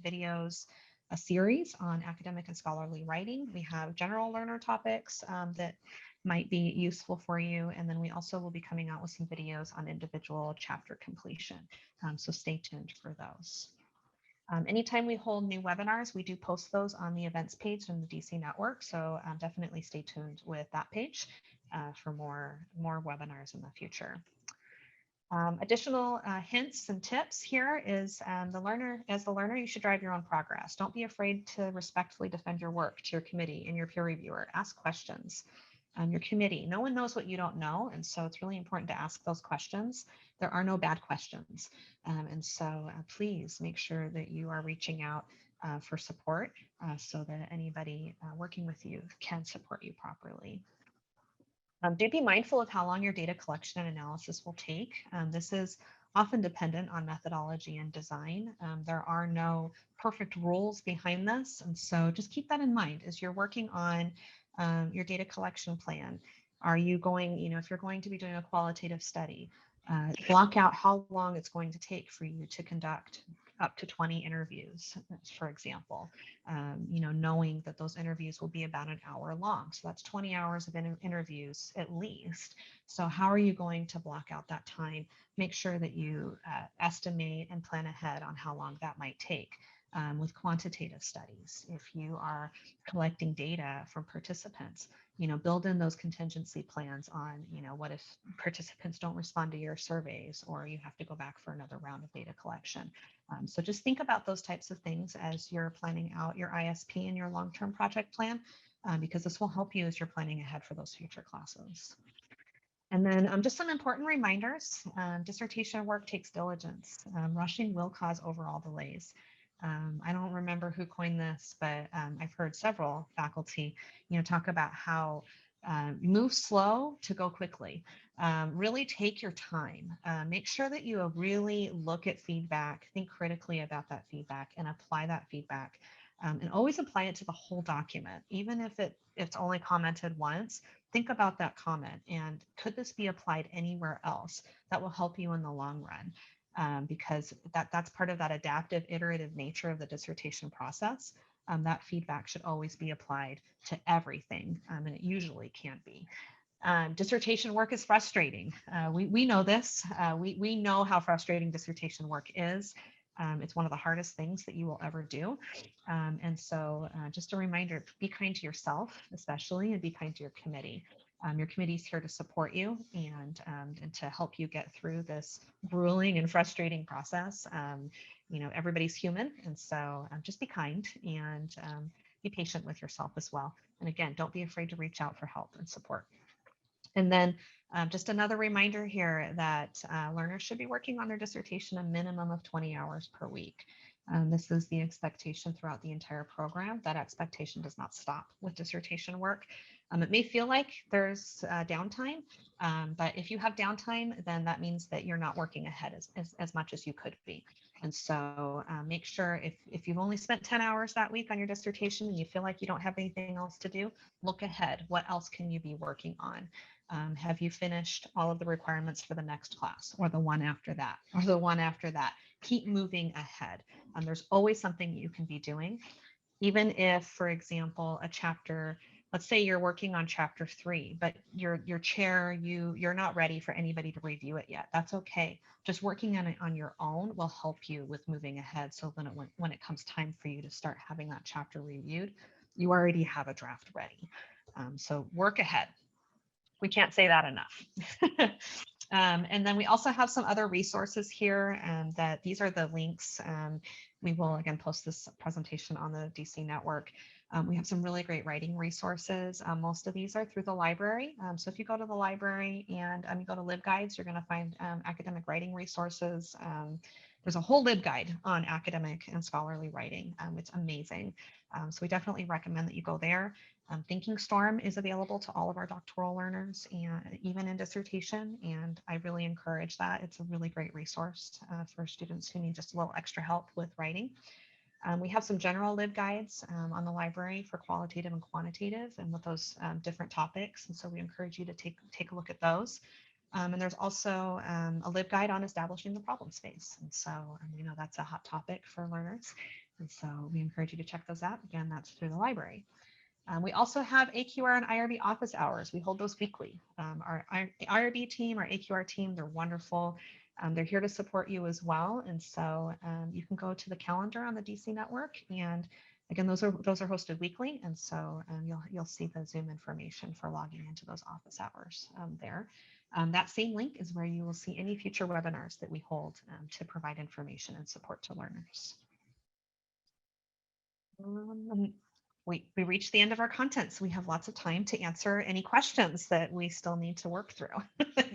videos, a series on academic and scholarly writing. We have general learner topics that might be useful for you. And then we also will be coming out with some videos on individual chapter completion. So stay tuned for those. Anytime we hold new webinars, we do post those on the events page in the DC network. So definitely stay tuned with that page for more webinars in the future. Additional hints and tips here is as the learner, you should drive your own progress. Don't be afraid to respectfully defend your work to your committee and your peer reviewer. Ask questions. Your committee, no one knows what you don't know. And so it's really important to ask those questions. There are no bad questions. And so please make sure that you are reaching out for support so that anybody working with you can support you properly. Do be mindful of how long your data collection and analysis will take. This is often dependent on methodology and design. There are no perfect rules behind this. And so just keep that in mind as you're working on your data collection plan. Are you going, if you're going to be doing a qualitative study, block out how long it's going to take for you to conduct up to 20 interviews, for example, knowing that those interviews will be about an hour long. So that's 20 hours of interviews at least. So how are you going to block out that time? Make sure that you estimate and plan ahead on how long that might take. With quantitative studies, if you are collecting data from participants, build in those contingency plans on, what if participants don't respond to your surveys or you have to go back for another round of data collection. So just think about those types of things as you're planning out your ISP and your long-term project plan, because this will help you as you're planning ahead for those future classes. And then just some important reminders. Dissertation work takes diligence. Rushing will cause overall delays. I don't remember who coined this, but I've heard several faculty, talk about how move slow to go quickly. Really take your time. Make sure that you really look at feedback, think critically about that feedback, and apply that feedback. And always apply it to the whole document, even if it's only commented once. Think about that comment and could this be applied anywhere else that will help you in the long run? because that's part of that adaptive, iterative nature of the dissertation process. That feedback should always be applied to everything, and it usually can be. Dissertation work is frustrating. We know this. We know how frustrating dissertation work is. It's one of the hardest things that you will ever do. And so just a reminder, be kind to yourself, especially, and be kind to your committee. Your committee is here to support you and to help you get through this grueling and frustrating process. You know, everybody's human. And so just be kind and be patient with yourself as well. And again, don't be afraid to reach out for help and support. And then just another reminder here that learners should be working on their dissertation a minimum of 20 hours per week. This is the expectation throughout the entire program. That expectation does not stop with dissertation work. It may feel like there's downtime, but if you have downtime, then that means that you're not working ahead as much as you could be. And so make sure if you've only spent 10 hours that week on your dissertation and you feel like you don't have anything else to do, look ahead. What else can you be working on? Have you finished all of the requirements for the next class or the one after that or the one after that? Keep moving ahead. There's always something you can be doing. Even if, for example, a chapter, let's say you're working on chapter 3, but your chair, you're not ready for anybody to review it yet. That's okay. Just working on it on your own will help you with moving ahead. So then when it comes time for you to start having that chapter reviewed, you already have a draft ready. So work ahead. We can't say that enough. And then we also have some other resources here that these are the links. We will again post this presentation on the DC network. We have some really great writing resources. Most of these are through the library. So if you go to the library and you go to LibGuides, you're going to find academic writing resources. There's a whole LibGuide on academic and scholarly writing. It's amazing. So we definitely recommend that you go there. Thinking Storm is available to all of our doctoral learners and even in dissertation. And I really encourage that. It's a really great resource for students who need just a little extra help with writing. We have some general LibGuides on the library for qualitative and quantitative and with those different topics. And so we encourage you to take a look at those. And there's also a LibGuide on establishing the problem space. And so, you know, that's a hot topic for learners. And so we encourage you to check those out. Again, that's through the library. We also have AQR and IRB office hours. We hold those weekly. Our IRB team, our AQR team, they're wonderful. They're here to support you as well. And so you can go to the calendar on the DC network. And again, those are hosted weekly. And so you'll see the Zoom information for logging into those office hours there. That same link is where you will see any future webinars that we hold to provide information and support to learners. We reached the end of our content, so we have lots of time to answer any questions that we still need to work through.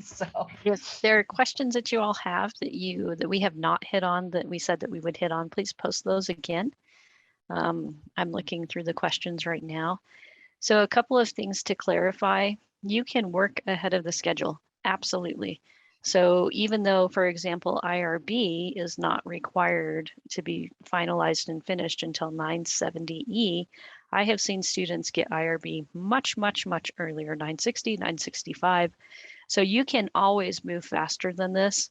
So if there are questions that you all have that we have not hit on that we said that we would hit on, please post those again. I'm looking through the questions right now. So a couple of things to clarify. You can work ahead of the schedule, absolutely. So even though, for example, IRB is not required to be finalized and finished until 970E, I have seen students get IRB much, much, much earlier, 960, 965. So you can always move faster than this.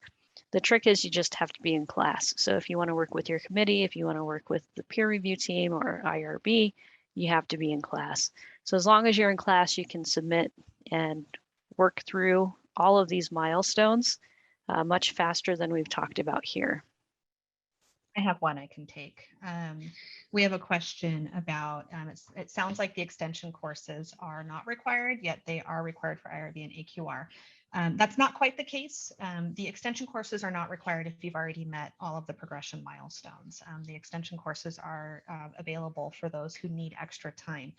The trick is you just have to be in class. So if you want to work with your committee, if you want to work with the peer review team or IRB, you have to be in class. So as long as you're in class, you can submit and work through all of these milestones much faster than we've talked about here. I have one I can take. We have a question about, it sounds like the extension courses are not required, yet they are required for IRB and AQR. That's not quite the case. The extension courses are not required if you've already met all of the progression milestones. The extension courses are available for those who need extra time.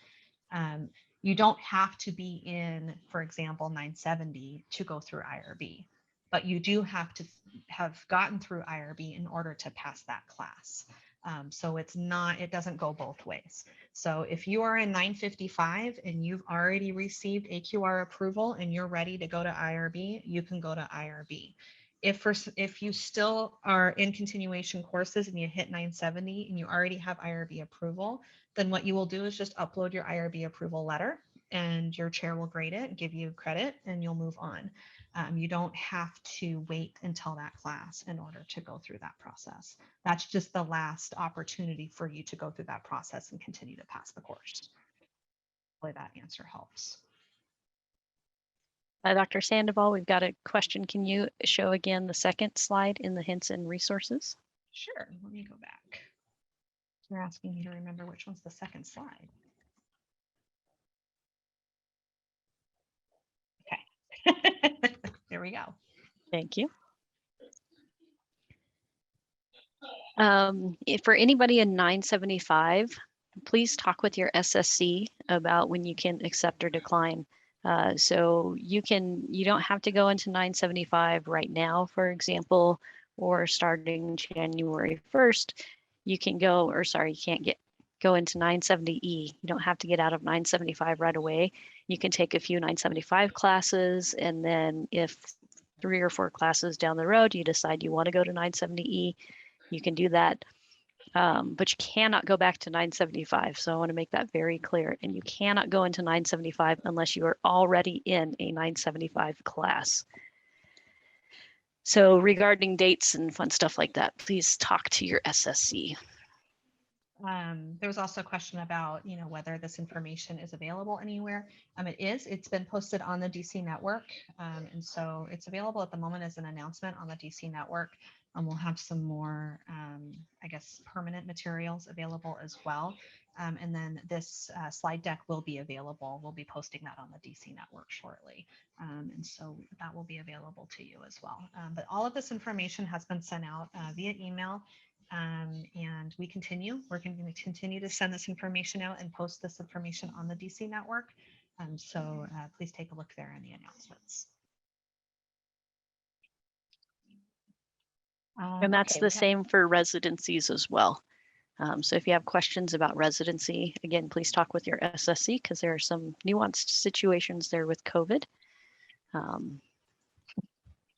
You don't have to be in, for example, 970 to go through IRB, but you do have to have gotten through IRB in order to pass that class. So it doesn't go both ways. So if you are in 955 and you've already received AQR approval and you're ready to go to IRB, you can go to IRB. If you still are in continuation courses and you hit 970 and you already have IRB approval, then what you will do is just upload your IRB approval letter and your chair will grade it, give you credit, and you'll move on. You don't have to wait until that class in order to go through that process. That's just the last opportunity for you to go through that process and continue to pass the course. Hopefully that answer helps. Dr. Sandoval, we've got a question. Can you show again the second slide in the hints and resources? Sure, let me go back. You're asking me to remember which one's the second slide. Okay, there we go. Thank you. For anybody in 975, please talk with your SSC about when you can accept or decline. So you don't have to go into 975 right now, for example, or starting January 1st, you can go, or sorry, you can't go into 970E. You don't have to get out of 975 right away. You can take a few 975 classes, and then if 3 or 4 classes down the road, you decide you want to go to 970E, you can do that. But you cannot go back to 975. So I want to make that very clear. And you cannot go into 975 unless you are already in a 975 class. So regarding dates and fun stuff like that, please talk to your SSC. There was also a question about, whether this information is available anywhere. It is. It's been posted on the DC network. And so it's available at the moment as an announcement on the DC network. We'll have some more, I guess, permanent materials available as well. And then this slide deck will be available. We'll be posting that on the DC network shortly. And so that will be available to you as well. But all of this information has been sent out via email. And we're going to continue to send this information out and post this information on the DC network. So please take a look there in the announcements. And that's Okay, the same for residencies as well. So if you have questions about residency, again, please talk with your SSC because there are some nuanced situations there with COVID.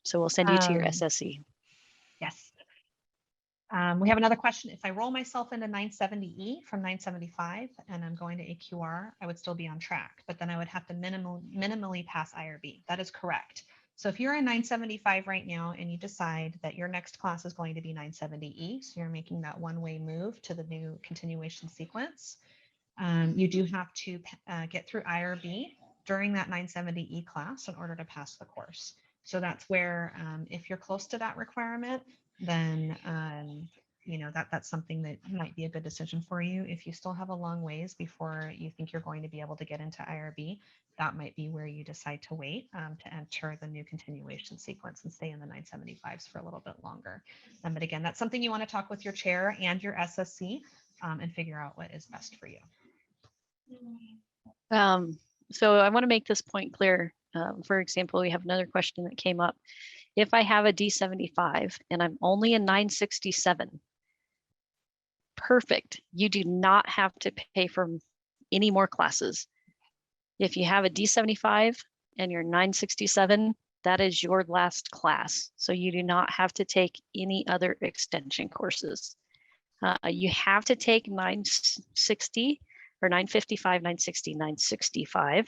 So we'll send you to your SSC. Yes. We have another question. If I roll myself into 970E from 975 and I'm going to AQR, I would still be on track, but then I would have to minimally pass IRB. That is correct. So if you're in 975 right now and you decide that your next class is going to be 970E, so you're making that one-way move to the new continuation sequence, you do have to get through IRB during that 970E class in order to pass the course. So that's where, if you're close to that requirement, then that's something that might be a good decision for you. If you still have a long ways before you think you're going to be able to get into IRB, that might be where you decide to wait to enter the new continuation sequence and stay in the 975s for a little bit longer. But again, that's something you want to talk with your chair and your SSC and figure out what is best for you. So I want to make this point clear. For example, we have another question that came up. If I have a D75 and I'm only in 967, perfect. You do not have to pay for any more classes. If you have a D75 and you're 967, that is your last class. So you do not have to take any other extension courses. You have to take 960 or 955, 960, 965.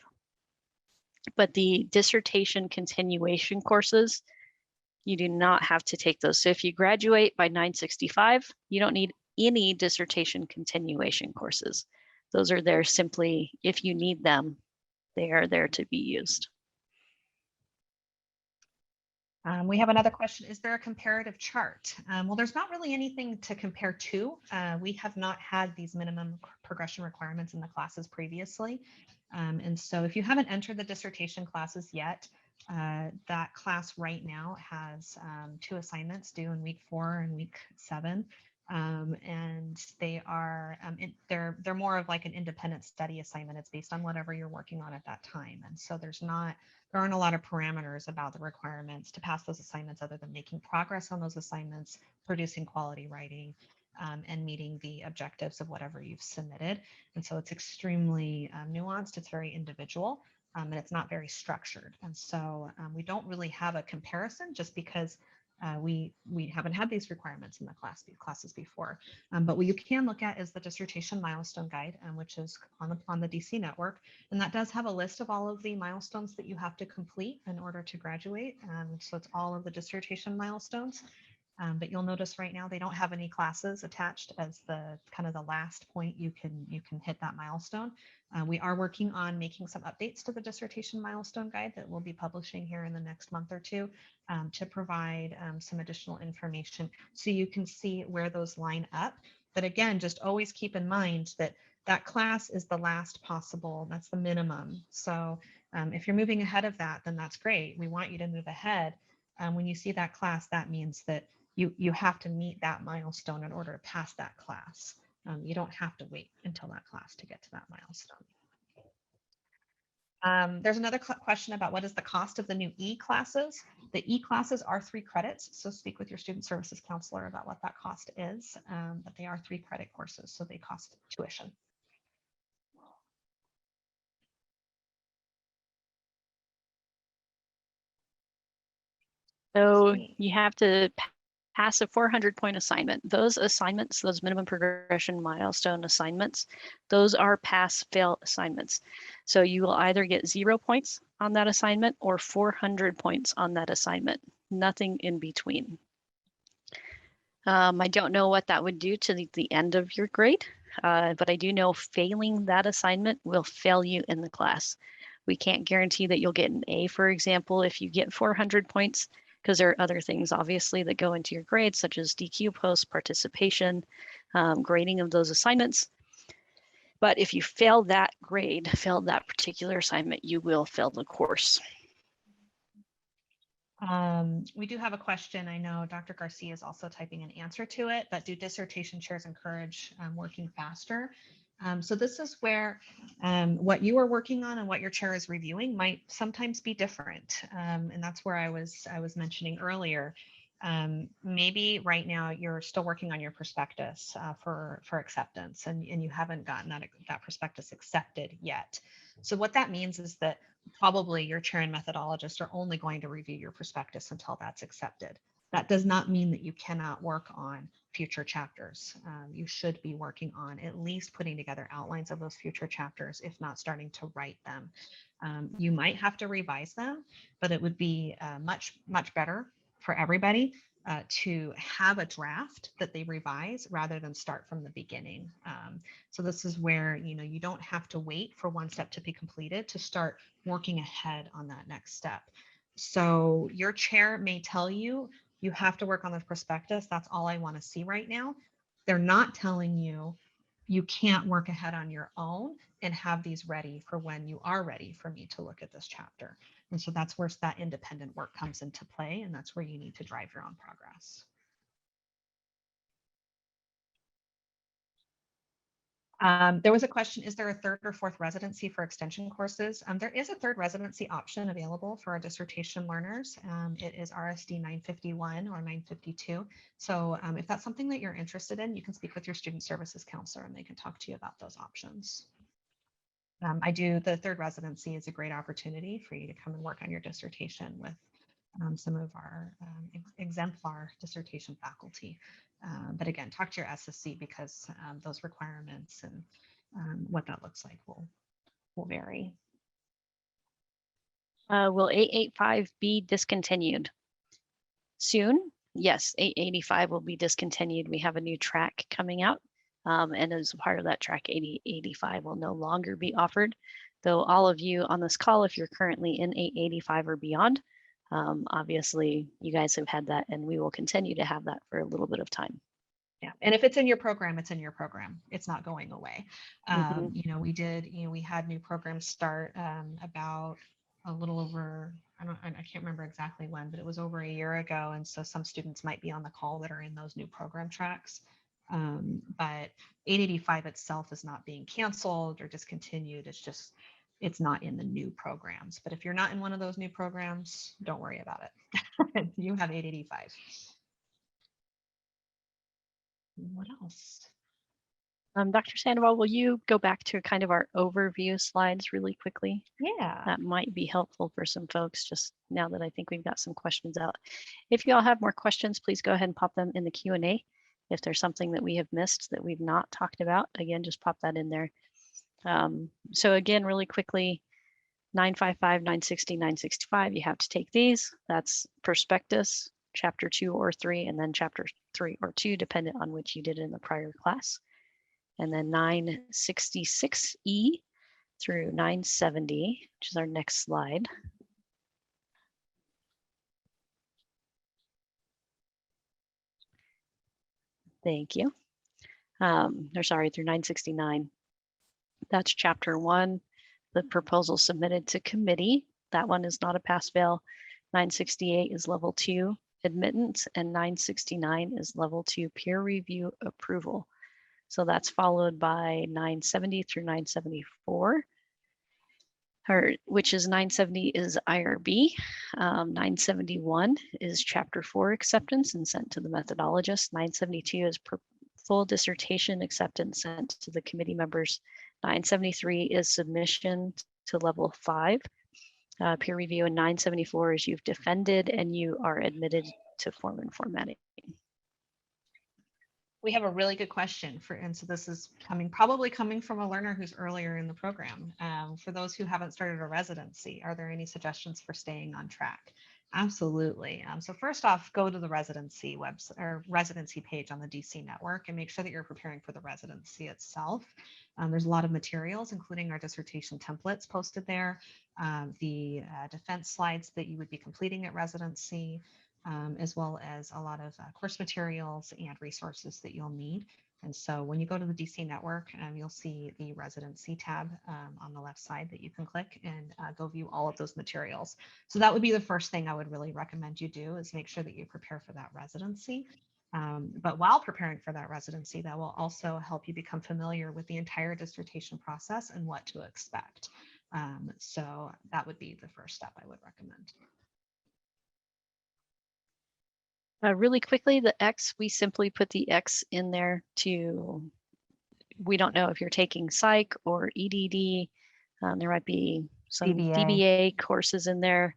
But the dissertation continuation courses, you do not have to take those. So if you graduate by 965, you don't need any dissertation continuation courses. Those are there simply if you need them. They are there to be used. We have another question. Is there a comparative chart? Well, there's not really anything to compare to. We have not had these minimum progression requirements in the classes previously. And so if you haven't entered the dissertation classes yet, that class right now has 2 assignments due in week 4 and week 7. And they are they're more of like an independent study assignment. It's based on whatever you're working on at that time. And so there aren't a lot of parameters about the requirements to pass those assignments other than making progress on those assignments, producing quality writing, and meeting the objectives of whatever you've submitted. And so it's extremely nuanced. It's very individual. And it's not very structured. And so we don't really have a comparison just because We haven't had these requirements in the classes before. But what you can look at is the dissertation milestone guide, which is on the DC network. And that does have a list of all of the milestones that you have to complete in order to graduate. So it's all of the dissertation milestones. But you'll notice right now they don't have any classes attached as the kind of the last point you can hit that milestone. We are working on making some updates to the dissertation milestone guide that we'll be publishing here in the next month or two to provide some additional information so you can see where those line up. But again, just always keep in mind that that class is the last possible, that's the minimum. So if you're moving ahead of that, then that's great. We want you to move ahead. When you see that class, that means that you have to meet that milestone in order to pass that class. You don't have to wait until that class to get to that milestone. There's another question about what is the cost of the new E-classes. The E-classes are 3 credits, so speak with your student services counselor about what that cost is, but they are 3 credit courses, so they cost tuition. So you have to pass a 400-point assignment. Those assignments, those minimum progression milestone assignments, those are pass-fail assignments. So you will either get 0 points on that assignment or 400 points on that assignment, nothing in between. I don't know what that would do to the end of your grade, but I do know failing that assignment will fail you in the class. We can't guarantee that you'll get an A, for example, if you get 400 points, because there are other things obviously that go into your grades, such as DQ post, participation, grading of those assignments. But if you fail that grade, fail that particular assignment, you will fail the course. We do have a question. I know Dr. Garcia is also typing an answer to it, but do dissertation chairs encourage working faster? So this is where what you are working on and what your chair is reviewing might sometimes be different. And that's where I was mentioning earlier. Maybe right now you're still working on your prospectus for acceptance and you haven't gotten that prospectus accepted yet. So what that means is that probably your chair and methodologist are only going to review your prospectus until that's accepted. That does not mean that you cannot work on future chapters. You should be working on at least putting together outlines of those future chapters, if not starting to write them. You might have to revise them, but it would be much better for everybody to have a draft that they revise rather than start from the beginning. So this is where, you don't have to wait for one step to be completed to start working ahead on that next step. So your chair may tell you, you have to work on the prospectus. That's all I want to see right now. They're not telling you you can't work ahead on your own and have these ready for when you are ready for me to look at this chapter. And so that's where that independent work comes into play. And that's where you need to drive your own progress. There was a question, is there a 3rd or 4th residency for extension courses? There is a 3rd residency option available for our dissertation learners. It is RSD 951 or 952. So if that's something that you're interested in, you can speak with your student services counselor and they can talk to you about those options. The 3rd residency is a great opportunity for you to come and work on your dissertation with some of our exemplar dissertation faculty. But again, talk to your SSC because those requirements and what that looks like will vary. Will 885 be discontinued soon? Yes, 885 will be discontinued. We have a new track coming out. And as part of that track, 885 will no longer be offered. Though all of you on this call, if you're currently in 885 or beyond, obviously you guys have had that and we will continue to have that for a little bit of time. Yeah, and if it's in your program, it's in your program. It's not going away. Mm-hmm. We had new programs start about a little over, I can't remember exactly when, but it was over a year ago. And so some students might be on the call that are in those new program tracks. But 885 itself is not being canceled or discontinued. It's not in the new programs. But if you're not in one of those new programs, don't worry about it. You have 885. What else? Dr. Sandoval, will you go back to kind of our overview slides really quickly? Yeah. That might be helpful for some folks just now that I think we've got some questions out. If you all have more questions, please go ahead and pop them in the Q&A. If there's something that we have missed that we've not talked about, again, just pop that in there. So again, really quickly, 955, 960, 965, you have to take these. That's prospectus, chapter 2 or 3, and then chapter 3 or 2, dependent on which you did in the prior class. And then 966E through 970, which is our next slide. Thank you. Or sorry, through 969. That's chapter 1, the proposal submitted to committee. That one is not a pass-fail. 968 is level 2 admittance, and 969 is level 2 peer review approval. So that's followed by 970 through 974, which is 970 is IRB. 971 is chapter 4 acceptance and sent to the methodologist. 972 is full dissertation acceptance sent to the committee members. 973 is submission to level 5 peer review, and 974 is you've defended and you are admitted to form and formatting. We have a really good question and so this is probably coming from a learner who's earlier in the program. For those who haven't started a residency, are there any suggestions for staying on track? Absolutely. So first off, go to the residency website or residency page on the DC network and make sure that you're preparing for the residency itself. There's a lot of materials, including our dissertation templates posted there, the defense slides that you would be completing at residency, as well as a lot of course materials and resources that you'll need. And so when you go to the DC network, you'll see the residency tab on the left side that you can click and go view all of those materials. So that would be the first thing I would really recommend you do, is make sure that you prepare for that residency. But while preparing for that residency, that will also help you become familiar with the entire dissertation process and what to expect. So that would be the first step I would recommend. Really quickly, the X, we simply put the X in there we don't know if you're taking psych or EDD. There might be some DBA courses in there.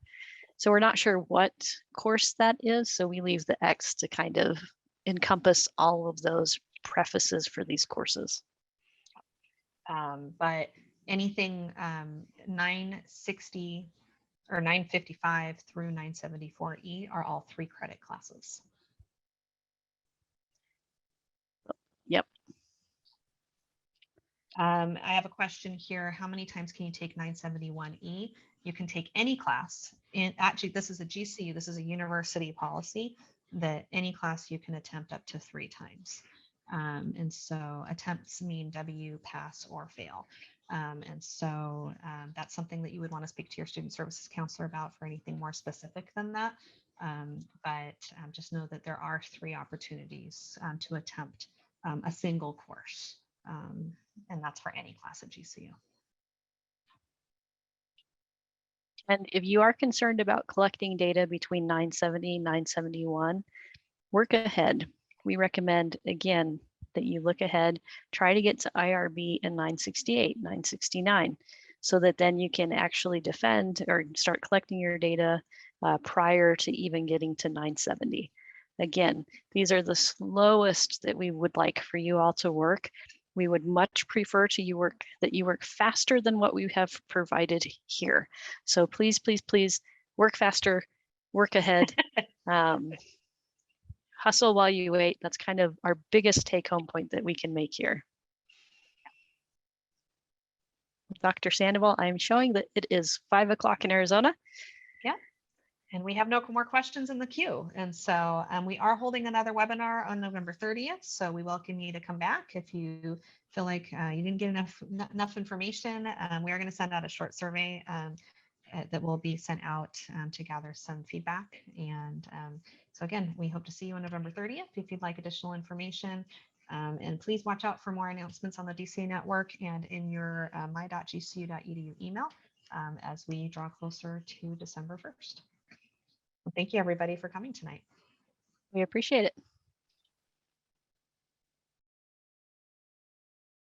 So we're not sure what course that is. So we leave the X to kind of encompass all of those prefaces for these courses. But anything 960 or 955 through 974E are all 3 credit classes. Yep. I have a question here. How many times can you take 971E? You can take any class. And actually, this is a GCU, this is a university policy that any class you can attempt up to 3 times. And so attempts mean W, pass, or fail. And so that's something that you would want to speak to your student services counselor about for anything more specific than that. But just know that there are 3 opportunities to attempt a single course. And that's for any class at GCU. And if you are concerned about collecting data between 970 and 971, work ahead. We recommend, again, that you look ahead, try to get to IRB in 968, 969, so that then you can actually defend or start collecting your data prior to even getting to 970. Again, these are the slowest that we would like for you all to work. We would much prefer that you work faster than what we have provided here. So please, please, please work faster, work ahead. Hustle while you wait. That's kind of our biggest take-home point that we can make here. Dr. Sandoval, I'm showing that it is 5 o'clock in Arizona. Yeah. And we have no more questions in the queue. And so we are holding another webinar on November 30th. So we welcome you to come back if you feel like you didn't get enough information. We are going to send out a short survey that will be sent out to gather some feedback. And so again, we hope to see you on November 30th if you'd like additional information. And please watch out for more announcements on the DC network and in your my.gcu.edu email as we draw closer to December 1st. Well, thank you everybody for coming tonight. We appreciate it.